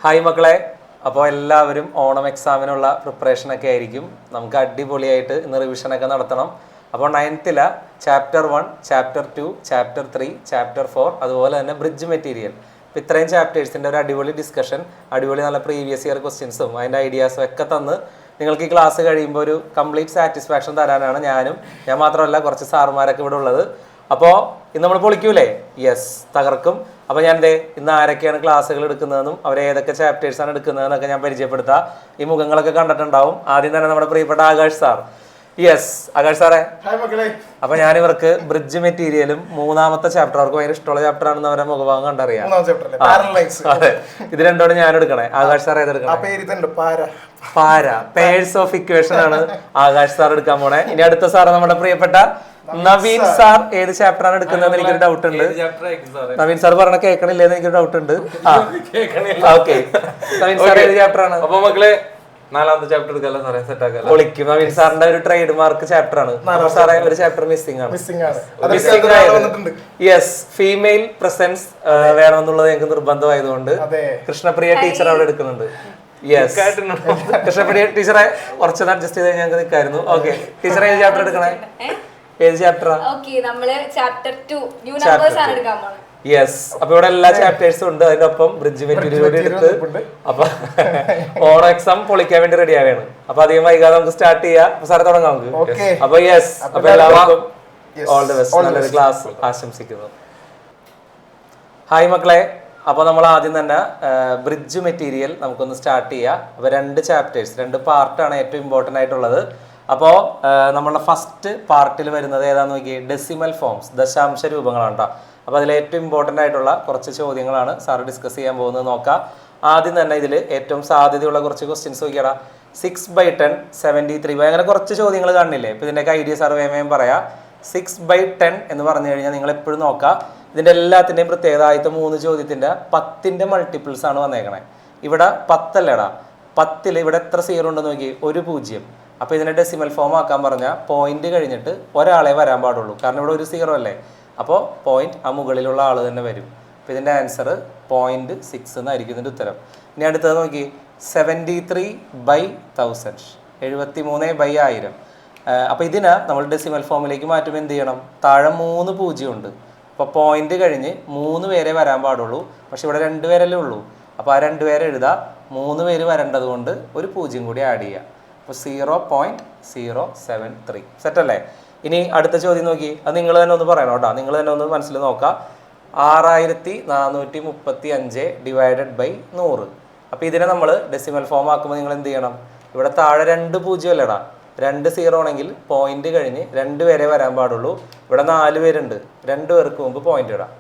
Hi മക്കളെ, അപ്പോൾ എല്ലാവരും ഓണം എക്സാമിനുള്ള പ്രിപ്പറേഷനൊക്കെ ആയിരിക്കും. നമുക്ക് അടിപൊളിയായിട്ട് ഇന്ന് റിവിഷനൊക്കെ നടത്തണം. അപ്പോൾ 9th chapter 1, chapter 2, chapter 3, chapter 4, അതുപോലെ തന്നെ ബ്രിഡ്ജ് മെറ്റീരിയൽ. അപ്പോൾ ഇത്രയും ചാപ്റ്റേഴ്സിൻ്റെ ഒരു അടിപൊളി ഡിസ്കഷൻ, അടിപൊളി നല്ല പ്രീവിയസ് ഇയർ ക്വസ്റ്റ്യൻസും അതിൻ്റെ ഐഡിയാസും ഒക്കെ തന്ന് നിങ്ങൾക്ക് ഈ ക്ലാസ് കഴിയുമ്പോൾ ഒരു കംപ്ലീറ്റ് സാറ്റിസ്ഫാക്ഷൻ തരാനാണ് ഞാൻ മാത്രമല്ല കുറച്ച് സാറുമാരൊക്കെ ഇവിടെ ഉള്ളത്. അപ്പോൾ ഇന്ന് നമ്മൾ പൊളിക്കൂലേ? യെസ്, തകർക്കും. അപ്പോൾ ഞാൻ ഇന്ന് ആരൊക്കെയാണ് ക്ലാസ്സുകൾ എടുക്കുന്നതെന്നും അവർ ഏതൊക്കെ ചാപ്റ്റേഴ്സാണ് എടുക്കുന്നതെന്നൊക്കെ ഞാൻ പരിചയപ്പെടുത്താം. ഈ മുഖങ്ങളൊക്കെ കണ്ടിട്ടുണ്ടാവും. ആദ്യം തന്നെ നമ്മുടെ പ്രിയപ്പെട്ട ആകാശ് സാർ. യെസ്, ആകാശ് സാറേ. അപ്പൊ ഞാൻ ഇവർക്ക് ബ്രിഡ്ജ് മെറ്റീരിയലും 3ാമത്തെ ചാപ്റ്റർ, അവർക്ക് ഭയങ്കര ഇഷ്ടമുള്ള ചാപ്റ്റർ ആണെന്ന് അവരെ മുഖഭാഗം കണ്ടറിയാം. അതെ, ഇത് രണ്ടോട് ഞാൻ എടുക്കണേ. ആകാശ് സാർ ഏതെടുക്കണേ? പാര, പേഴ്സ് ഓഫ് ഇക്വേഷൻ ആണ് ആകാശ് സാർ എടുക്കാൻ പോണേ. ഇനി അടുത്ത സാറ് നമ്മുടെ പ്രിയപ്പെട്ട നവീൻ സാർ ഏത് ചാപ്റ്റർ ആണ് എടുക്കുന്നതെന്ന് എനിക്കൊരു ഡൗട്ട് ഉണ്ട്. നവീൻ സാർ പറഞ്ഞ കേൾക്കണില്ലെന്ന് എനിക്കൊരു ഡൗട്ട് ഉണ്ട്. ഓക്കെ, നവീൻ സാർ ഏത് ചാപ്റ്റർ ആണ്? അപ്പൊ മക്കളെ 4ാമത്തെ ചാപ്റ്റർ എടുക്കാല്ലോ സാറേ, സെറ്റ് ആക്കാം. പൊളിക്കും. നവീൻ സാറിന്റെ ഒരു ട്രേഡ് മാർക്ക് ചാപ്റ്റർ ആണ്. സാറേ ഒരു ചാപ്റ്റർ മിസ്സിംഗ് ആണ്. യെസ്, ഫീമെയിൽ പ്രസൻസ് വേണമെന്നുള്ളത് ഞങ്ങൾക്ക് നിർബന്ധമായതുകൊണ്ട് കൃഷ്ണപ്രിയ ടീച്ചർ അവിടെ എടുക്കുന്നുണ്ട്. യെസ്, കൃഷ്ണപ്രിയ ടീച്ചറെ കുറച്ചൊന്ന് അഡ്ജസ്റ്റ് ചെയ്ത് ഞങ്ങൾക്ക് നിൽക്കായിരുന്നു. ഓക്കെ, ടീച്ചർ ഏത് ചാപ്റ്റർ എടുക്കണേ? ഏത് ചാപ്റ്ററാ? യെസ്, അപ്പൊ ഇവിടെ എല്ലാ ചാപ്റ്റേഴ്സും ഉണ്ട്. അതിന്റെ ഒപ്പം ബ്രിഡ്ജ് മെറ്റീരിയൽ കൂടി എടുത്ത് അപ്പൊ ഓണം എക്സാം പൊളിക്കാൻ വേണ്ടി റെഡി ആവുകയാണ്. അപ്പൊ അധികം വൈകാതെ നമുക്ക് സ്റ്റാർട്ട് ചെയ്യാം. സാറെ തുടങ്ങാം നമുക്ക്. അപ്പൊ യെസ്, അപ്പൊ എല്ലാവർക്കും ഓൾ ദി ബെസ്റ്റ്, നല്ലൊരു ക്ലാസ് ആശംസിക്കുന്നു. ഹായ് മക്കളെ, അപ്പോൾ നമ്മൾ ആദ്യം തന്നെ ബ്രിഡ്ജ് മെറ്റീരിയൽ നമുക്കൊന്ന് സ്റ്റാർട്ട് ചെയ്യാം. അപ്പോൾ 2 ചാപ്റ്റേഴ്സ്, 2 പാർട്ടാണ് ഏറ്റവും ഇമ്പോർട്ടൻ്റ് ആയിട്ടുള്ളത്. അപ്പോൾ നമ്മളുടെ ഫസ്റ്റ് പാർട്ടിൽ വരുന്നത് ഏതാണെന്ന് നോക്കിയേ, ഡെസിമൽ ഫോംസ്, ദശാംശ രൂപങ്ങളാണ് കേട്ടോ. അപ്പോൾ അതിൽ ഏറ്റവും ഇമ്പോർട്ടൻ്റ് ആയിട്ടുള്ള കുറച്ച് ചോദ്യങ്ങളാണ് സാറ് ഡിസ്കസ് ചെയ്യാൻ പോകുന്നത്. നോക്കാം. ആദ്യം തന്നെ ഇതിൽ ഏറ്റവും സാധ്യതയുള്ള കുറച്ച് ക്വസ്റ്റ്യൻസ് നോക്കിയാടാ. 6/10, 73, അങ്ങനെ കുറച്ച് ചോദ്യങ്ങൾ കാണില്ലേ? ഇപ്പോൾ ഇതിൻ്റെയൊക്കെ ഐഡിയ സാർ വേഗം പറയാം. 6/10 എന്ന് പറഞ്ഞു കഴിഞ്ഞാൽ നിങ്ങൾ എപ്പോഴും നോക്കുക, ഇതിൻ്റെ എല്ലാത്തിൻ്റെയും പ്രത്യേകത ആദ്യത്തെ 3 ചോദ്യത്തിൻ്റെ 10ന്റെ മൾട്ടിപ്പിൾസ് ആണ് വന്നേക്കണേ. ഇവിടെ 10 അല്ലേടാ, 10ൽ ഇവിടെ എത്ര സീറോ ഉണ്ടെന്ന് നോക്കി, 1 0. അപ്പോൾ ഇതിനെ ഡെസിമൽ ഫോം ആക്കാൻ പറഞ്ഞാൽ പോയിന്റ് കഴിഞ്ഞിട്ട് ഒരാളെ വരാൻ പാടുള്ളൂ, കാരണം ഇവിടെ 1 0 അല്ലേ. അപ്പോൾ പോയിന്റ് ആ മുകളിലുള്ള ആൾ തന്നെ വരും. അപ്പോൾ ഇതിൻ്റെ ആൻസർ 0.6 എന്നായിരിക്കും ഇതിൻ്റെ ഉത്തരം. ഇനി അടുത്തത് നോക്കി, 73/1000, 73/1000. അപ്പോൾ ഇതിനെ നമ്മൾ ഡെസിമൽ ഫോമിലേക്ക് മാറ്റുമ്പോൾ എന്ത് ചെയ്യണം? താഴെ 3 0 ഉണ്ട്. അപ്പോൾ പോയിന്റ് കഴിഞ്ഞ് 3 പേരെ വരാൻ പാടുള്ളൂ, പക്ഷെ ഇവിടെ 2 പേരല്ലേ ഉള്ളൂ. അപ്പോൾ ആ 2 പേരെ എഴുതാം. 3 പേര് വരേണ്ടത് കൊണ്ട് ഒരു 0 കൂടി ആഡ് ചെയ്യുക. അപ്പോൾ 0.073. സെറ്റല്ലേ? ഇനി അടുത്ത ചോദ്യം നോക്കി, അത് നിങ്ങൾ തന്നെ ഒന്ന് പറയണം കേട്ടോ. നിങ്ങൾ തന്നെ ഒന്ന് മനസ്സിൽ നോക്കാം. 6435 ഡിവൈഡഡ് ബൈ 100. അപ്പോൾ ഇതിനെ നമ്മൾ ഡെസിമൽ ഫോം ആക്കുമ്പോൾ നിങ്ങൾ എന്ത് ചെയ്യണം? ഇവിടെ താഴെ 2 0 അല്ലേടാ, 2 0 ആണെങ്കിൽ പോയിന്റ് കഴിഞ്ഞ് 2 പേരെ വരാൻ പാടുള്ളൂ. ഇവിടെ 4 പേരുണ്ട്, 2 പേർക്ക് മുമ്പ് പോയിന്റ് ഇടാം.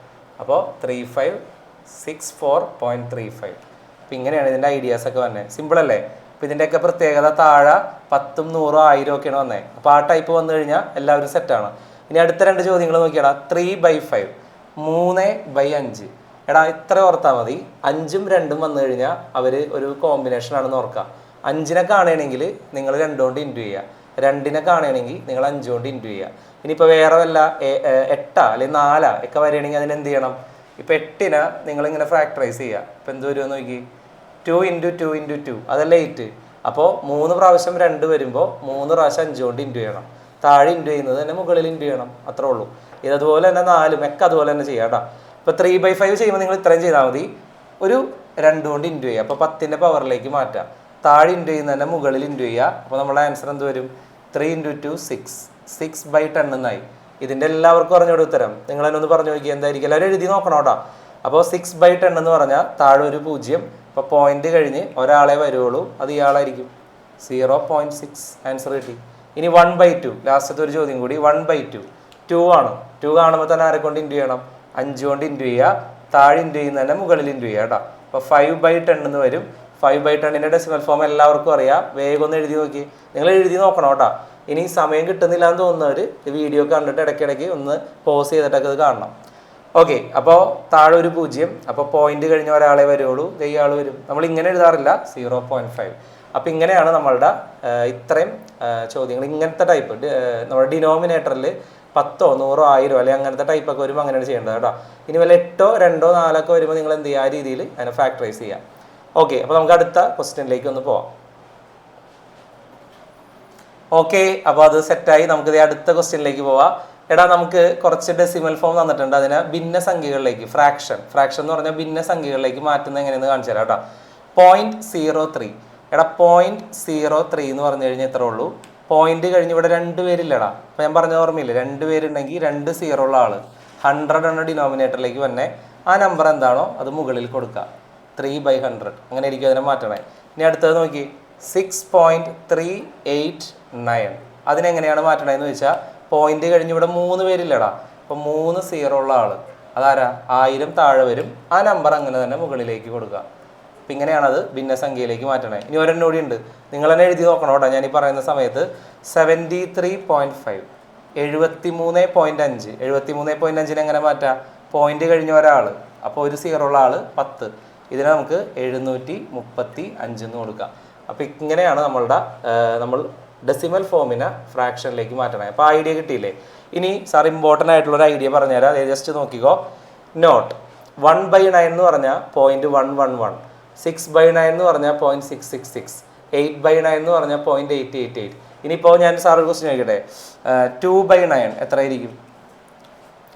അപ്പോൾ 3564.35. അപ്പം ഇങ്ങനെയാണ് ഇതിൻ്റെ ഐഡിയാസൊക്കെ വന്നത്. സിമ്പിൾ അല്ലേ? അപ്പോൾ ഇതിൻ്റെയൊക്കെ പ്രത്യേകത താഴെ 10ഉം 100ഉം 1000 ഒക്കെയാണ് വന്നത്. അപ്പോൾ ആ ടൈപ്പ് വന്നു കഴിഞ്ഞാൽ എല്ലാവരും സെറ്റാണ്. ഇനി അടുത്ത 2 ചോദ്യങ്ങൾ നോക്കിയാടാ. 3/5, 3/5. എടാ ഇത്ര ഓർത്താൽ മതി. 5ഉം 2ഉം വന്നു കഴിഞ്ഞാൽ അവർ ഒരു കോമ്പിനേഷനാണെന്ന് ഓർക്കുക. 5നെ കാണുകയാണെങ്കിൽ നിങ്ങൾ 2 കൊണ്ട് ഇൻറ്റു ചെയ്യുക, 2നെ കാണുകയാണെങ്കിൽ നിങ്ങൾ 5 കൊണ്ട് ഇൻറ്റു ചെയ്യുക. ഇനിയിപ്പോൾ വേറെ വല്ല 8 അല്ലെങ്കിൽ 4 ഒക്കെ വരികയാണെങ്കിൽ അതിനെന്ത് ചെയ്യണം? ഇപ്പോൾ 8നെ നിങ്ങളിങ്ങനെ ഫ്രാക്ടറൈസ് ചെയ്യുക. ഇപ്പോൾ എന്ത് വരുമെന്ന് നോക്കി, 2 × 2 × 2, അതല്ലേ 8. അപ്പോൾ 3 പ്രാവശ്യം 2 വരുമ്പോൾ 3 പ്രാവശ്യം 5 കൊണ്ട് ഇൻറ്റു ചെയ്യണം. താഴെ ഇൻറ്റു ചെയ്യുന്നത് തന്നെ മുകളിൽ ഇൻറ്റു ചെയ്യണം, അത്രേ ഉള്ളൂ. ഇതതുപോലെ തന്നെ 4ഉം ഒക്കെ അതുപോലെ തന്നെ ചെയ്യാം കേട്ടോ. ഇപ്പോൾ 3/5 ചെയ്യുമ്പോൾ നിങ്ങൾ ഇത്രയും ചെയ്താൽ മതി. ഒരു 2 കൊണ്ട് ഇൻറ്റു ചെയ്യുക, അപ്പോൾ 10ന്റെ പവറിലേക്ക് മാറ്റാം. താഴെ ഇൻറ്റു ചെയ്യുന്നത് തന്നെ മുകളിൽ ഇൻറ്റു ചെയ്യുക. അപ്പോൾ നമ്മുടെ ആൻസർ എന്ത് വരും? 3 × 2 6, 6/10 എന്നായി. ഇതിൻ്റെ എല്ലാവർക്കും പറഞ്ഞോട് ഉത്തരം നിങ്ങൾ തന്നെ ഒന്ന് പറഞ്ഞു നോക്കി എന്തായിരിക്കും. എല്ലാവരും എഴുതി നോക്കണം കേട്ടോ. അപ്പോൾ 6/10 എന്ന് പറഞ്ഞാൽ താഴെ ഒരു 0. അപ്പോൾ പോയിന്റ് കഴിഞ്ഞ് ഒരാളെ വരുള്ളൂ, അത് ഇയാളായിരിക്കും. 0.6 ആൻസർ കിട്ടി. ഇനി 1/2, ലാസ്റ്റത്തെ ഒരു ചോദ്യം കൂടി. 1/2 2 ആണ്. 2 കാണുമ്പോൾ തന്നെ ആരെ കൊണ്ട് ഇൻറ്റു ചെയ്യണം? 5 കൊണ്ട് ഇൻറ്റു ചെയ്യുക. താഴെ ഇൻറ്റു ചെയ്യുന്ന തന്നെ മുകളിൽ ഇൻറ്റു ചെയ്യുക കേട്ടോ. അപ്പോൾ 5/10 എന്ന് വരും. 5/10ന്റെ ഡെസിമൽ ഫോം എല്ലാവർക്കും അറിയാം. വേഗം ഒന്ന് എഴുതി നോക്കി. നിങ്ങൾ എഴുതി നോക്കണം കേട്ടോ. ഇനി സമയം കിട്ടുന്നില്ല എന്ന് തോന്നുന്നവർ വീഡിയോ കണ്ടിട്ട് ഇടയ്ക്കിടയ്ക്ക് ഒന്ന് പോസ് ചെയ്തിട്ടൊക്കെ ഇത് കാണണം. ഓക്കെ, അപ്പോൾ താഴെ ഒരു 0. അപ്പോൾ പോയിന്റ് കഴിഞ്ഞ ഒരാളെ വരുള്ളൂ, ഇയാൾ വരും. നമ്മൾ ഇങ്ങനെ എഴുതാറില്ല, 0.5. അപ്പോൾ ഇങ്ങനെയാണ് നമ്മളുടെ ഇത്രയും ചോദ്യങ്ങൾ. ഇങ്ങനത്തെ ടൈപ്പ് നമ്മുടെ ഡിനോമിനേറ്ററിൽ 10, 100, 1000 അല്ലെങ്കിൽ അങ്ങനത്തെ ടൈപ്പൊക്കെ വരുമ്പോൾ അങ്ങനെയാണ് ചെയ്യേണ്ടത് കേട്ടോ. ഇനി വല്ല 8, 2, 4 ഒക്കെ വരുമ്പോൾ നിങ്ങൾ എന്ത് ചെയ്യുക? ആ രീതിയിൽ അതിനെ ഫാക്ടറൈസ് ചെയ്യുക. ഓക്കെ, അപ്പോൾ നമുക്ക് അടുത്ത ക്വസ്റ്റ്യനിലേക്ക് ഒന്ന് പോവാം. ഓക്കെ, അപ്പോൾ അത് സെറ്റായി. നമുക്കിത് അടുത്ത ക്വസ്റ്റ്യനിലേക്ക് പോവാം. എടാ, നമുക്ക് കുറച്ച് ഡെസിമൽ ഫോം തന്നിട്ടുണ്ട്. അതിനെ ഭിന്നസംഖ്യകളിലേക്ക് ഫ്രാക്ഷൻ എന്ന് പറഞ്ഞാൽ ഭിന്നസംഖ്യകളിലേക്ക് മാറ്റുന്നത് എങ്ങനെയെന്ന് കാണിച്ചു തരാം കേട്ടോ. 0.03. എടാ, 0.03 എന്ന് പറഞ്ഞു കഴിഞ്ഞാൽ ഇത്രേ ഉള്ളൂ. പോയിന്റ് കഴിഞ്ഞ് ഇവിടെ 2 പേരില്ലടാ. അപ്പോൾ ഞാൻ പറഞ്ഞ ഓർമ്മയില്ലേ, 2 പേരുണ്ടെങ്കിൽ 2 0 ഉള്ള ആള് 100 എന്ന ഡിനോമിനേറ്ററിലേക്ക് വന്നെ ആ നമ്പർ എന്താണോ അത് മുകളിൽ കൊടുക്കുക. 3/100 അങ്ങനെ ആയിരിക്കും അതിനെ മാറ്റണേ. ഇനി അടുത്തത് നോക്കി, 6.389. അതിനെങ്ങനെയാണ് മാറ്റണതെന്ന് വെച്ചാൽ പോയിന്റ് കഴിഞ്ഞ് ഇവിടെ 3 പേരില്ലടാ. അപ്പോൾ 3 0 ഉള്ള ആള് അതാരാ, 1000 താഴെ വരും. ആ നമ്പർ അങ്ങനെ തന്നെ മുകളിലേക്ക് കൊടുക്കുക. അപ്പം ഇങ്ങനെയാണത് ഭിന്നസംഖ്യയിലേക്ക് മാറ്റണേ. ഇനി ഒരെണ്ണം കൂടി ഉണ്ട്, നിങ്ങൾ തന്നെ എഴുതി നോക്കണം കേട്ടോ. ഞാൻ ഈ പറയുന്ന സമയത്ത് 73.5 73.5 73.5 എങ്ങനെ മാറ്റാം? പോയിന്റ് കഴിഞ്ഞ ഒരാൾ, അപ്പോൾ ഒരു 0 ഉള്ള ആൾ 10. ഇതിനെ നമുക്ക് 735 എന്ന് കൊടുക്കാം. അപ്പോൾ ഇങ്ങനെയാണ് നമ്മൾ ഡെസിമൽ ഫോമിനെ ഫ്രാക്ഷനിലേക്ക് മാറ്റണേ. അപ്പോൾ ഐഡിയ കിട്ടിയില്ലേ? ഇനി സാർ ഇമ്പോർട്ടൻ്റ് ആയിട്ടുള്ളൊരു ഐഡിയ പറഞ്ഞുതരാം. അത് ജസ്റ്റ് നോക്കിക്കോ. നോട്ട് 1/9 എന്ന് പറഞ്ഞാൽ 0.111, 6/9 എന്ന് പറഞ്ഞാൽ 0.666, 8/9 എന്ന് പറഞ്ഞാൽ 0.888. ഇനിയിപ്പോൾ ഞാൻ സാർ ഒരു ക്വസ്റ്റ്യൻ ചോദിക്കട്ടെ, 2/9 എത്ര ആയിരിക്കും?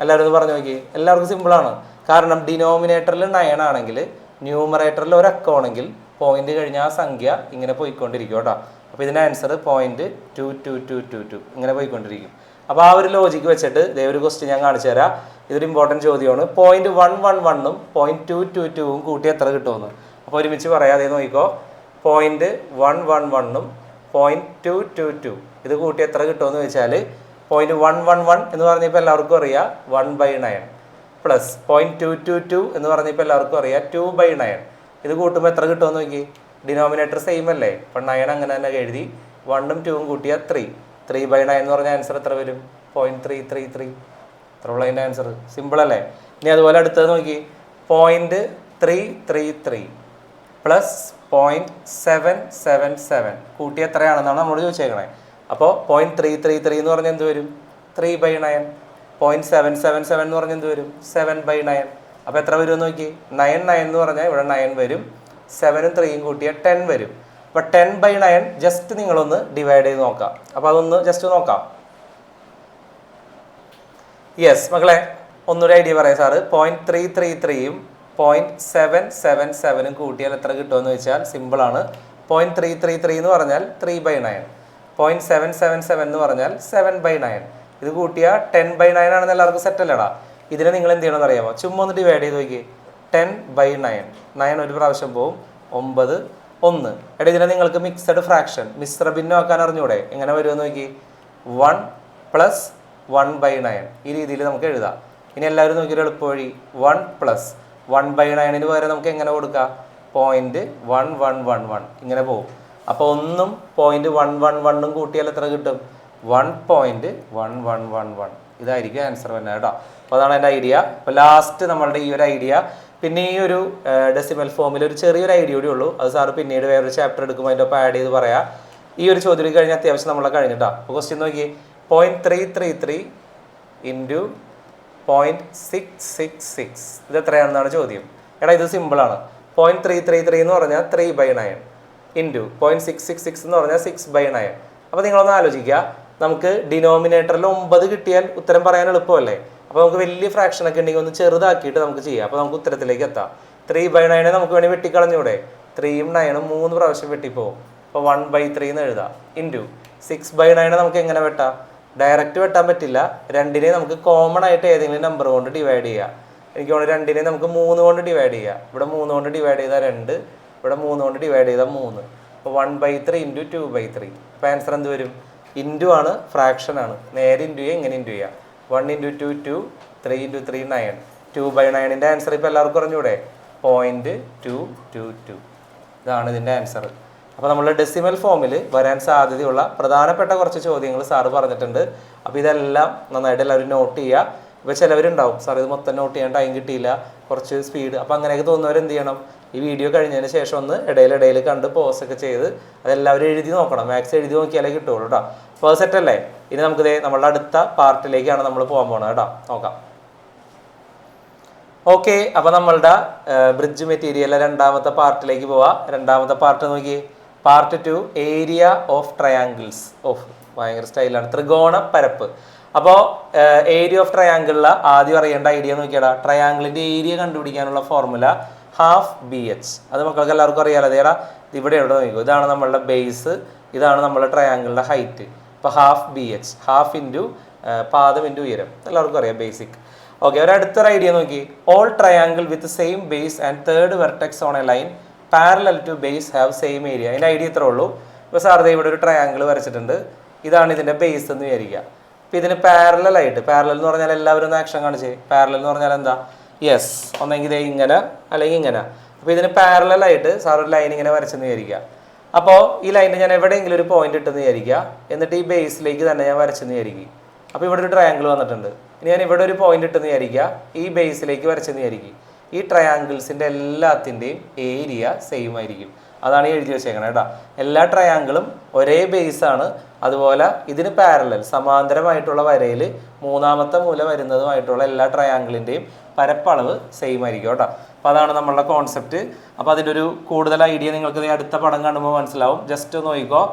എല്ലാവരും ഒന്ന് പറഞ്ഞു നോക്കി. എല്ലാവർക്കും സിമ്പിളാണ്. കാരണം ഡിനോമിനേറ്ററിൽ 9 ആണെങ്കിൽ ന്യൂമറേറ്ററിൽ ഒരു അക്കമാണെങ്കിൽ പോയിന്റ് കഴിഞ്ഞാൽ ആ സംഖ്യ ഇങ്ങനെ പോയിക്കൊണ്ടിരിക്കും കേട്ടോ. അപ്പോൾ ഇതിൻ്റെ ആൻസർ 0.22222 ഇങ്ങനെ പോയിക്കൊണ്ടിരിക്കും. അപ്പോൾ ആ ഒരു ലോജിക്ക് വെച്ചിട്ട് ഇതേ ഒരു ക്വസ്റ്റ്യൻ ഞാൻ കാണിച്ചു തരാം. ഇതൊരു ഇമ്പോർട്ടൻറ്റ് ചോദ്യമാണ്. 0.111ഉം 0.222ഉം കൂട്ടി എത്ര കിട്ടുമെന്ന്. അപ്പോൾ ഒരുമിച്ച് പറയാം. അതേ നോക്കിക്കോ. 0.111ഉം 0.222 ഇത് കൂട്ടി എത്ര കിട്ടുമെന്ന് വെച്ചാൽ 0.111 എന്ന് പറഞ്ഞപ്പോൾ എല്ലാവർക്കും അറിയാം 1/9 പ്ലസ് 0.222 എന്ന് പറഞ്ഞപ്പോൾ എല്ലാവർക്കും അറിയാം 2/9. ഇത് കൂട്ടുമ്പോൾ എത്ര കിട്ടുമെന്ന് നോക്കി. ഡിനോമിനേറ്റർ സെയിം അല്ലേ? അപ്പം 9 അങ്ങനെ തന്നെ എഴുതി. 1ഉം 2ഉം കൂട്ടിയാൽ 3. 3/9 എന്ന് പറഞ്ഞ ആൻസർ എത്ര വരും? 0.333. എത്ര ഉള്ള അതിൻ്റെ ആൻസർ? സിമ്പിൾ അല്ലേ? ഇനി അതുപോലെ അടുത്തത് നോക്കി. 0.333 പ്ലസ് 0.777 കൂട്ടി എത്രയാണെന്നാണ് നമ്മളോട് ചോദിച്ചേക്കണേ. അപ്പോൾ 0.333 എന്ന് പറഞ്ഞാൽ എന്ത് വരും? 3/9. 0.777 എന്ന് പറഞ്ഞാൽ എന്ത് വരും? 7/9. അപ്പോൾ എത്ര വരും എന്ന് നോക്കി. 9 എന്ന് പറഞ്ഞാൽ ഇവിടെ 9 വരും. 7ഉം 3ഉം കൂട്ടിയാൽ 10 വരും. അപ്പോൾ 10/9 ജസ്റ്റ് നിങ്ങളൊന്ന് ഡിവൈഡ് ചെയ്ത് നോക്കാം. അപ്പോൾ അതൊന്ന് ജസ്റ്റ് നോക്കാം. യെസ് മക്കളെ, ഒന്നൊരു ഐഡിയ പറയാം സാറ്. 0.333ഉം 0.777ഉം കൂട്ടിയാൽ എത്ര കിട്ടുമെന്ന് വെച്ചാൽ സിമ്പിളാണ്. 0.333 എന്ന് പറഞ്ഞാൽ 3/9. 0.777 എന്ന് പറഞ്ഞാൽ 7/9. ഇത് കൂട്ടിയാൽ 10/9 ആണെന്ന് എല്ലാവർക്കും സെറ്റ് അല്ലടാ. ഇതിനെ നിങ്ങൾ എന്ത് ചെയ്യണമെന്ന് അറിയാമോ? ചുമ്മാ ഒന്ന് ഡിവൈഡ് ചെയ്ത് നോക്കി. 10/9 9 ഒരു പ്രാവശ്യം പോവും. 9 1. എടാ, ഇതിനെ നിങ്ങൾക്ക് മിക്സഡ് ഫ്രാക്ഷൻ മിശ്ര ഭിന്നമാക്കാൻ അറിഞ്ഞൂടെ? എങ്ങനെ വരുമെന്ന് നോക്കി. 1 പ്ലസ് 1/9 ഈ രീതിയിൽ നമുക്ക് എഴുതാം. ഇനി എല്ലാവരും നോക്കിയൊരു എളുപ്പ വഴി. 1 പ്ലസ് 1/9 പകരം നമുക്ക് എങ്ങനെ കൊടുക്കാം? 0.1111 ഇങ്ങനെ പോകും. അപ്പോൾ 1ഉം 0.111ഉം കൂട്ടിയാൽ എത്ര കിട്ടും? 1.1111. ഇതായിരിക്കും ആൻസർ തന്നെ കേട്ടോ. അപ്പോൾ അതാണ് എൻ്റെ ഐഡിയ. അപ്പോൾ ലാസ്റ്റ് നമ്മളുടെ ഈ ഒരു ഐഡിയ, പിന്നെ ഈ ഒരു ഡെസിമൽ ഫോമിൽ ഒരു ചെറിയൊരു ഐഡിയ കൂടി ഉള്ളൂ. അത് സാറ് പിന്നീട് വേറൊരു ചാപ്റ്റർ എടുക്കുമ്പോൾ അതിൻ്റെ ഒപ്പം ആഡ് ചെയ്ത് പറയാം. ഈ ഒരു ചോദ്യം കഴിഞ്ഞാൽ അത്യാവശ്യം നമ്മളെ കഴിഞ്ഞിട്ടാ. അപ്പോൾ ക്വസ്റ്റ്യൻ നോക്കി. 0.333 ഇൻറ്റു 0.666 ഇത് എത്രയാണെന്നാണ് ചോദ്യം. എടാ, ഇത് സിമ്പിളാണ്. 0.333 എന്ന് പറഞ്ഞാൽ 3/9 ഇൻറ്റു 0.666 എന്ന് പറഞ്ഞാൽ 6/9. അപ്പോൾ നിങ്ങളൊന്ന് ആലോചിക്കുക. നമുക്ക് ഡിനോമിനേറ്ററിൽ 9 കിട്ടിയാൽ ഉത്തരം പറയാൻ എളുപ്പമല്ലേ? അപ്പോൾ നമുക്ക് വലിയ ഫ്രാക്ഷനൊക്കെ ഉണ്ടെങ്കിൽ ഒന്ന് ചെറുതാക്കിയിട്ട് നമുക്ക് ചെയ്യാം. അപ്പോൾ നമുക്ക് ഉത്തരത്തിലേക്ക് എത്താം. 3/9 നമുക്ക് വേണമെങ്കിൽ വെട്ടിക്കളഞ്ഞൂടെ? 3ഉം 9ഉം 3 പ്രാവശ്യം വെട്ടിപ്പോവും. അപ്പോൾ 1/3 എന്ന് എഴുതാം. ഇൻറ്റു 6/9 നമുക്ക് എങ്ങനെ വെട്ടാം? ഡയറക്റ്റ് വെട്ടാൻ പറ്റില്ല. 2നെ നമുക്ക് കോമൺ ആയിട്ട് ഏതെങ്കിലും നമ്പർ കൊണ്ട് ഡിവൈഡ് ചെയ്യാം. എനിക്ക് തോന്നുന്നു 2നെ നമുക്ക് 3 കൊണ്ട് ഡിവൈഡ് ചെയ്യാം. ഇവിടെ 3 കൊണ്ട് ഡിവൈഡ് ചെയ്താൽ 2, ഇവിടെ 3 കൊണ്ട് ഡിവൈഡ് ചെയ്താൽ 3. അപ്പോൾ 1/3 ഇൻറ്റു 2/3. അപ്പോൾ ആൻസർ എന്ത് വരും? ഇൻറ്റു ആണ്, ഫ്രാക്ഷൻ ആണ്. നേരെ ഇൻറ്റു ചെയ്യുക, ഇങ്ങനെ ഇൻറ്റു ചെയ്യുക. 1 ഇൻറ്റു 2 2, 3 ഇൻറ്റു 3 9. 2/9ൻ്റെ ആൻസർ ഇപ്പോൾ എല്ലാവർക്കും അറിഞ്ഞൂടെ? 0.222. ഇതാണ് ഇതിൻ്റെ ആൻസർ. അപ്പോൾ നമ്മൾ ഡെസിമൽ ഫോമിൽ വരാൻ സാധ്യതയുള്ള പ്രധാനപ്പെട്ട കുറച്ച് ചോദ്യങ്ങൾ സാറ് പറഞ്ഞിട്ടുണ്ട്. അപ്പോൾ ഇതെല്ലാം നന്നായിട്ട് എല്ലാവരും നോട്ട് ചെയ്യുക. ഇപ്പോൾ ചിലവരുണ്ടാവും, സാർ ഇത് മൊത്തം നോട്ട് ചെയ്യാൻ ടൈം കിട്ടിയില്ല, കുറച്ച് സ്പീഡ്. അപ്പോൾ അങ്ങനെയൊക്കെ തോന്നുന്നവർ എന്ത് ചെയ്യണം? ഈ വീഡിയോ കഴിഞ്ഞതിന് ശേഷം ഒന്ന് ഇടയിൽ കണ്ട് പോസ് ഒക്കെ ചെയ്ത് അതെല്ലാവരും എഴുതി നോക്കണം. മാത്സ് എഴുതി നോക്കിയാലേ കിട്ടുള്ളൂ കേട്ടോ. അപ്പോൾ സെറ്റ് അല്ലേ? ഇനി നമുക്കിതേ നമ്മളുടെ അടുത്ത പാർട്ടിലേക്കാണ് നമ്മൾ പോകാൻ പോകുന്നത് കേട്ടോ. നോക്കാം. ഓക്കെ, അപ്പൊ നമ്മളുടെ ബ്രിഡ്ജ് മെറ്റീരിയൽ രണ്ടാമത്തെ പാർട്ടിലേക്ക് പോവാം. രണ്ടാമത്തെ പാർട്ട് നോക്കി, part 2 area of triangles. Of ഭയങ്കര സ്റ്റൈലാണ്, ത്രികോണ പരപ്പ്. അപ്പോൾ ഏരിയ ഓഫ് ട്രയാങ്കിളിലെ ആദ്യം അറിയേണ്ട ഐഡിയ നോക്കിയാടാ, ട്രയാങ്കിളിന്റെ ഏരിയ കണ്ടുപിടിക്കാനുള്ള ഫോർമുല ഹാഫ് ബി എച്ച്. അത് മക്കൾക്ക് എല്ലാവർക്കും അറിയാലോ. അതേടാ ഇവിടെ എവിടെ നോക്കിക്കോ, ഇതാണ് നമ്മളുടെ ബേസ്, ഇതാണ് നമ്മളുടെ ട്രയാങ്കിളിന്റെ ഹൈറ്റ്. അപ്പോൾ half B H, half into പാദം ഇൻറ്റു ഉയരം, എല്ലാവർക്കും അറിയാം ബേസിക്. ഓക്കെ, ഒരു അടുത്തൊരു ഐഡിയ നോക്കി, all triangle with same base and third vertex on a line parallel to base have same area. അതിൻ്റെ ഐഡിയ ഇത്രേ ഉള്ളൂ. ഇപ്പോൾ സാറിന് ഇവിടെ ഒരു ട്രയാങ്കിൾ വരച്ചിട്ടുണ്ട്, ഇതാണ് ഇതിൻ്റെ ബേസ് എന്ന് വിചാരിക്കുക. അപ്പോൾ ഇതിന് പാരലായിട്ട്, പാരലൽ എന്ന് പറഞ്ഞാൽ എല്ലാവരും ഒന്ന് ആക്ഷൻ കാണിച്ചേ. പാരലൽ എന്ന് പറഞ്ഞാൽ എന്താ? യെസ്, ഒന്നെങ്കിൽ ഇങ്ങനെ അല്ലെങ്കിൽ ഇങ്ങനെ. അപ്പോൾ ഇതിന് പാരലായിട്ട് സാർ ഒരു ലൈൻ ഇങ്ങനെ വരച്ചെന്ന് വിചാരിക്കുക. അപ്പോൾ ഈ ലൈനിൽ ഞാൻ എവിടെയെങ്കിലും ഒരു പോയിന്റ് ഇട്ടെന്ന് വിചാരിക്കുക, എന്നിട്ട് ഈ ബേസിലേക്ക് തന്നെ ഞാൻ വരച്ചെന്ന് വിചാരിക്കും. അപ്പോൾ ഇവിടെ ഒരു ട്രയാങ്കിൾ വന്നിട്ടുണ്ട്. ഇനി ഞാൻ ഇവിടെ ഒരു പോയിന്റ് ഇട്ടെന്ന് വിചാരിക്കുക, ഈ ബേസിലേക്ക് വരച്ചെന്ന് വിചാരിക്കും. ഈ ട്രയാങ്കിൾസിൻ്റെ എല്ലാത്തിൻ്റെയും ഏരിയ സെയിം ആയിരിക്കും. അതാണ് ഈ എഴുതി വെച്ചേക്കണേ കേട്ടോ. എല്ലാ ട്രയാങ്കിളും ഒരേ ബേസാണ്. അതുപോലെ ഇതിന് പാരലൽ സമാന്തരമായിട്ടുള്ള വരയിൽ മൂന്നാമത്തെ മൂല വരുന്നതുമായിട്ടുള്ള എല്ലാ ട്രയാങ്കിളിൻ്റെയും പരപ്പളവ് സെയിം ആയിരിക്കും കേട്ടോ. അപ്പോൾ അതാണ് നമ്മളുടെ കോൺസെപ്റ്റ്. അപ്പോൾ അതിൻ്റെ ഒരു കൂടുതൽ ഐഡിയ നിങ്ങൾക്ക് അടുത്ത പടം കാണുമ്പോൾ മനസ്സിലാവും. ജസ്റ്റ് ഒന്ന് നോക്കിക്കോ.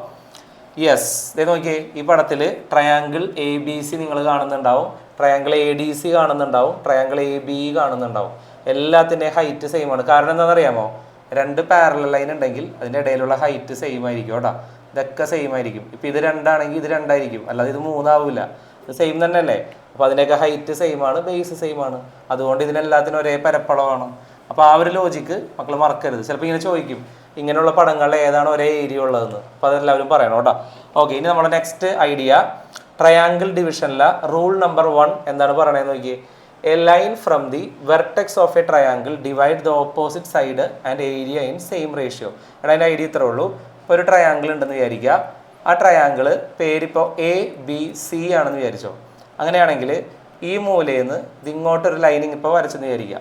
യെസ്, ഇതേ നോക്കിയേ, ഈ പടത്തിൽ ട്രയാങ്കിൾ എ ബി സി നിങ്ങൾ കാണുന്നുണ്ടാവും, ട്രയാങ്കിൾ എ ഡി സി കാണുന്നുണ്ടാവും, ട്രയാങ്കിൾ എ ബി കാണുന്നുണ്ടാവും. എല്ലാത്തിൻ്റെയും ഹൈറ്റ് സെയിം ആണ്. കാരണം എന്താണെന്നറിയാമോ? രണ്ട് പാരലൽ ലൈൻ ഉണ്ടെങ്കിൽ അതിൻ്റെ ഇടയിലുള്ള ഹൈറ്റ് സെയിം ആയിരിക്കും കേട്ടോ. ഇതൊക്കെ സെയിം ആയിരിക്കും. ഇപ്പം ഇത് രണ്ടാണെങ്കിൽ ഇത് രണ്ടായിരിക്കും, അല്ലാതെ ഇത് മൂന്നാവില്ല. ഇത് സെയിം തന്നെ അല്ലേ? അപ്പോൾ അതിൻ്റെയൊക്കെ ഹൈറ്റ് സെയിം ആണ്, ബേസ് സെയിം ആണ്. അതുകൊണ്ട് ഇതിനെല്ലാത്തിനും ഒരേ പരപ്പളവാണ്. അപ്പോൾ ആ ഒരു ലോജിക്ക് മക്കൾ മറക്കരുത്. ചിലപ്പോൾ ഇങ്ങനെ ചോദിക്കും, ഇങ്ങനെയുള്ള പടങ്ങളിൽ ഏതാണ് ഒരേ ഏരിയ ഉള്ളതെന്ന്. അപ്പോൾ അതെല്ലാവരും പറയണം കേട്ടോ. ഓക്കെ, ഇനി നമ്മുടെ നെക്സ്റ്റ് ഐഡിയ, ട്രയാങ്കിൾ ഡിവിഷനിലെ റൂൾ നമ്പർ 1 എന്താണ് പറയണതെന്ന് നോക്കിയേ. A line from the vertex of a triangle divide the opposite side and area in same ratio. എടാ അതിൻ്റെ ഐഡിയ ഇത്രേ ഉള്ളൂ. ഇപ്പോൾ ഒരു ട്രയാങ്കിൾ ഉണ്ടെന്ന് വിചാരിക്കുക. ആ ട്രയാങ്കിൾ പേരിപ്പോൾ എ ബി സി ആണെന്ന് വിചാരിച്ചോ. അങ്ങനെയാണെങ്കിൽ ഈ മൂലയിൽ നിന്ന് ഇതിങ്ങോട്ടൊരു ലൈനിങ് ഇപ്പോൾ വരച്ചെന്ന് വിചാരിക്കുക.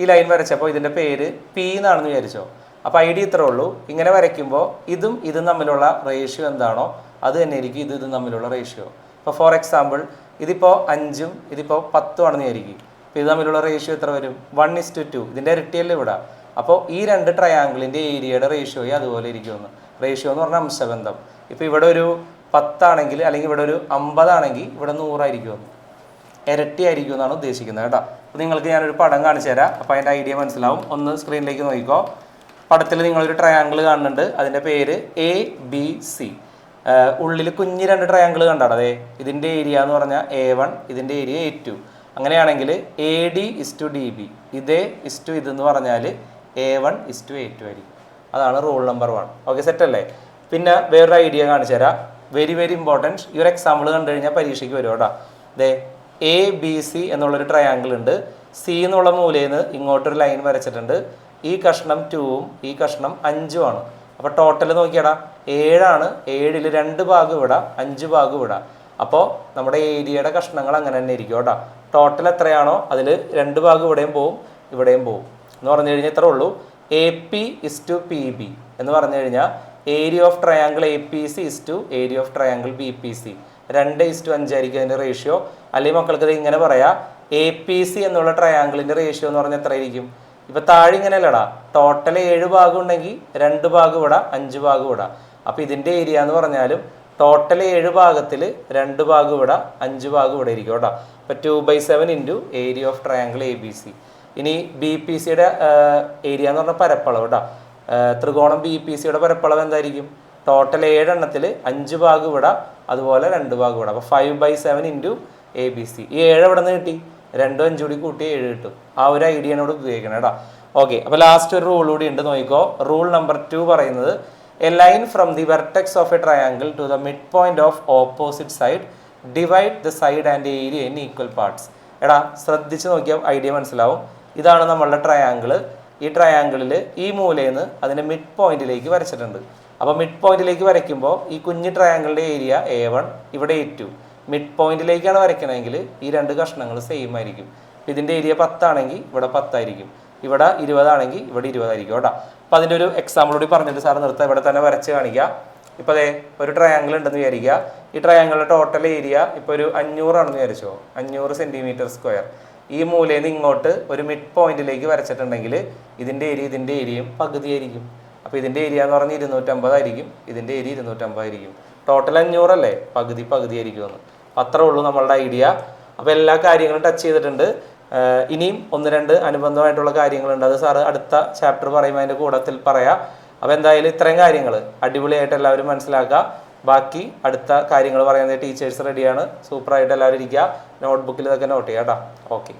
ഈ ലൈൻ വരച്ചപ്പോൾ ഇതിൻ്റെ പേര് പി എന്നാണെന്ന് വിചാരിച്ചോ. അപ്പോൾ ഐഡിയ ഇത്രേ ഉള്ളൂ. ഇങ്ങനെ വരയ്ക്കുമ്പോൾ ഇതും ഇതും തമ്മിലുള്ള റേഷ്യോ എന്താണോ അത് തന്നെ ആയിരിക്കും ഇതും തമ്മിലുള്ള റേഷ്യോ. ഇപ്പോൾ ഫോർ എക്സാമ്പിൾ ഇതിപ്പോൾ 5ഉം ഇതിപ്പോൾ 10ഉം ആണെന്ന് വിചാരിക്കും. അപ്പോൾ ഇത് തമ്മിലുള്ള റേഷ്യോ എത്ര വരും? 1:2. ഇതിൻ്റെ ഇരട്ടിയല്ലേ ഇവിടെ. അപ്പോൾ ഈ രണ്ട് ട്രയാങ്കിളിൻ്റെ ഏരിയയുടെ റേഷ്യോയെ അതുപോലെ ഇരിക്കുമെന്ന്. റേഷ്യോ എന്ന് പറഞ്ഞാൽ അംശബന്ധം. ഇപ്പോൾ ഇവിടെ ഒരു 10 ആണെങ്കിൽ അല്ലെങ്കിൽ ഇവിടെ ഒരു 50 ആണെങ്കിൽ ഇവിടെ 100 ആയിരിക്കുമെന്ന്. ഇരട്ടി ആയിരിക്കും എന്നാണ് ഉദ്ദേശിക്കുന്നത് കേട്ടോ. അപ്പോൾ നിങ്ങൾക്ക് ഞാനൊരു പടം കാണിച്ചു തരാം. അപ്പോൾ അതിൻ്റെ ഐഡിയ മനസ്സിലാവും. ഒന്ന് സ്ക്രീനിലേക്ക് നോക്കിക്കോ. പടത്തിൽ നിങ്ങളൊരു ട്രയാങ്കിൾ കാണുന്നുണ്ട്, അതിൻ്റെ പേര് എ ബി സി. ഉള്ളിൽ കുഞ്ഞ് രണ്ട് ട്രയാങ്കിൾ കണ്ടാണ്. അതെ, ഇതിൻ്റെ ഏരിയ എന്ന് പറഞ്ഞാൽ A1, ഇതിൻ്റെ ഏരിയ A2. അങ്ങനെയാണെങ്കിൽ AD = DB, ഇതേ ഇസ്റ്റു ഇതെന്ന് പറഞ്ഞാൽ A1 = A2 ആയിരിക്കും. അതാണ് റൂൾ നമ്പർ 1. ഓക്കെ, സെറ്റല്ലേ? പിന്നെ വേറൊരു ഐഡിയ കാണിച്ചു തരാം, വെരി ഇമ്പോർട്ടൻറ്റ്. ഈ ഒരു എക്സാമ്പിൾ കണ്ടു കഴിഞ്ഞാൽ പരീക്ഷയ്ക്ക് വരും കേട്ടോ. അതെ, ABC എന്നുള്ളൊരു ട്രയാങ്കിൾ ഉണ്ട്. സി എന്നുള്ള മൂലയിൽ നിന്ന് ഇങ്ങോട്ടൊരു ലൈൻ വരച്ചിട്ടുണ്ട്. ഈ കഷ്ണം 2ഉം ഈ കഷ്ണം 5ഉം ആണ്. അപ്പോൾ ടോട്ടൽ നോക്കിയാടാ 7ആണ്. 7ൽ 2 ഭാഗം ഇവിടെ, 5 ഭാഗം ഇവിടെ. അപ്പോൾ നമ്മുടെ ഏരിയയുടെ കഷ്ണങ്ങൾ അങ്ങനെ തന്നെ ഇരിക്കും കേട്ടോ. ടോട്ടൽ എത്രയാണോ അതിൽ 2 ഭാഗം ഇവിടെയും പോവും ഇവിടെയും പോവും എന്ന് പറഞ്ഞു കഴിഞ്ഞാൽ ഇത്രേ ഉള്ളൂ. AP = PB എന്ന് പറഞ്ഞു കഴിഞ്ഞാൽ area of triangle APC = area of triangle BPC. 2:5 ആയിരിക്കും അതിൻ്റെ റേഷ്യോ. അല്ലെങ്കിൽ മക്കൾക്ക് ഇങ്ങനെ പറയാം, APC എന്നുള്ള ട്രയാങ്കിളിൻ്റെ റേഷ്യോ എന്ന് പറഞ്ഞാൽ എത്ര ആയിരിക്കും? ഇപ്പം താഴെ ഇങ്ങനെയല്ലടാ, ടോട്ടൽ 7 ഭാഗം ഉണ്ടെങ്കിൽ 2 ഭാഗം ഇവിടെ, 5 ഭാഗം ഇവിടെ. അപ്പോൾ ഇതിൻ്റെ ഏരിയ എന്ന് പറഞ്ഞാലും ടോട്ടൽ 7 ഭാഗത്തിൽ 2 ഭാഗം ഇവിടെ, 5 ഭാഗം ഇവിടെ ഇരിക്കും കേട്ടോ. അപ്പോൾ 2/7 into area of triangle ABC. ഇനി BPCയുടെ ഏരിയ എന്ന് പറഞ്ഞാൽ പരപ്പളവ് കേട്ടോ. ത്രികോണം BPCയുടെ പരപ്പളവ് എന്തായിരിക്കും? ടോട്ടൽ 7 എണ്ണത്തിൽ 5 ഭാഗം ഇവിടെ, അതുപോലെ 2 ഭാഗം ഇവിടെ. അപ്പോൾ 5/7 ഇൻറ്റു ABC. ഈ 7 എവിടെ നിന്ന് കിട്ടി? 2ഉം 5ഉം കൂടി കൂട്ടി 7 കിട്ടും. ആ ഒരു ഐഡിയനോട് ഉപയോഗിക്കണം കേട്ടോ. ഓക്കെ, അപ്പോൾ ലാസ്റ്റ് ഒരു റൂൾ കൂടി ഉണ്ട്, നോക്കിക്കോ. റൂൾ നമ്പർ 2 പറയുന്നത്, a line from the vertex of a triangle to the midpoint of opposite side divide the side and area in equal parts. എടാ ശ്രദ്ധിച്ച് നോക്കിയാൽ ഐഡിയ മനസ്സിലാവും. ഇതാണ് നമ്മളുടെ ട്രയാങ്കിൾ. ഈ ട്രയാങ്കിളിൽ ഈ മൂലയിൽ നിന്ന് അതിൻ്റെ മിഡ് പോയിന്റിലേക്ക് വരച്ചിട്ടുണ്ട്. അപ്പോൾ മിഡ് പോയിന്റിലേക്ക് വരയ്ക്കുമ്പോൾ ഈ കുഞ്ഞ് ട്രയാങ്കിളിൻ്റെ ഏരിയ A1, ഇവിടെ A2. മിഡ് പോയിന്റിലേക്കാണ് വരയ്ക്കണമെങ്കിൽ ഈ 2 കഷ്ണങ്ങൾ സെയിം ആയിരിക്കും. ഇതിൻ്റെ ഏരിയ 10 ആണെങ്കിൽ ഇവിടെ 10 ആയിരിക്കും, ഇവിടെ 20 ആണെങ്കിൽ ഇവിടെ 20 ആയിരിക്കും കേട്ടോ. അപ്പോൾ അതിൻ്റെ ഒരു എക്സാമ്പിൾ കൂടി പറഞ്ഞിട്ട് സാർ നിർത്താം, ഇവിടെ തന്നെ വരച്ച് കാണിക്കുക. ഇപ്പോൾ അതെ ഒരു ട്രയാങ്കിൾ ഉണ്ടെന്ന് വിചാരിക്കുക. ഈ ട്രയാങ്കിളിൻ്റെ ടോട്ടൽ ഏരിയ ഇപ്പോൾ ഒരു 500 ആണെന്ന് വിചാരിച്ചോ. 500 cm². ഈ മൂലയിൽ നിന്ന് ഇങ്ങോട്ട് ഒരു മിഡ് പോയിന്റിലേക്ക് വരച്ചിട്ടുണ്ടെങ്കിൽ ഇതിൻ്റെ ഏരിയയും പകുതിയായിരിക്കും. അപ്പോൾ ഇതിൻ്റെ ഏരിയ എന്ന് പറഞ്ഞാൽ 250 ആയിരിക്കും, ഇതിൻ്റെ ഏരിയ 250 ആയിരിക്കും. ടോട്ടൽ 500 അല്ലേ, പകുതി ആയിരിക്കുമെന്ന്. അപ്പം അത്രേ ഉള്ളൂ നമ്മളുടെ ഐഡിയ. അപ്പോൾ എല്ലാ കാര്യങ്ങളും ടച്ച് ചെയ്തിട്ടുണ്ട്. ഇനിയും 1-2 അനുബന്ധമായിട്ടുള്ള കാര്യങ്ങളുണ്ട്, അത് സാറ് അടുത്ത ചാപ്റ്റർ പറയുമ്പോൾ അതിൻ്റെ കൂടത്തിൽ പറയാം. അപ്പോൾ എന്തായാലും ഇത്രയും കാര്യങ്ങൾ അടിപൊളിയായിട്ട് എല്ലാവരും മനസ്സിലാക്കുക. ബാക്കി അടുത്ത കാര്യങ്ങൾ പറയാൻ ടീച്ചേഴ്സ് റെഡിയാണ്. സൂപ്പറായിട്ട് എല്ലാവരും ഇരിക്കുക. നോട്ട്ബുക്കിൽ ഇതൊക്കെ നോട്ട് ചെയ്യാം കേട്ടോ. ഓക്കെ.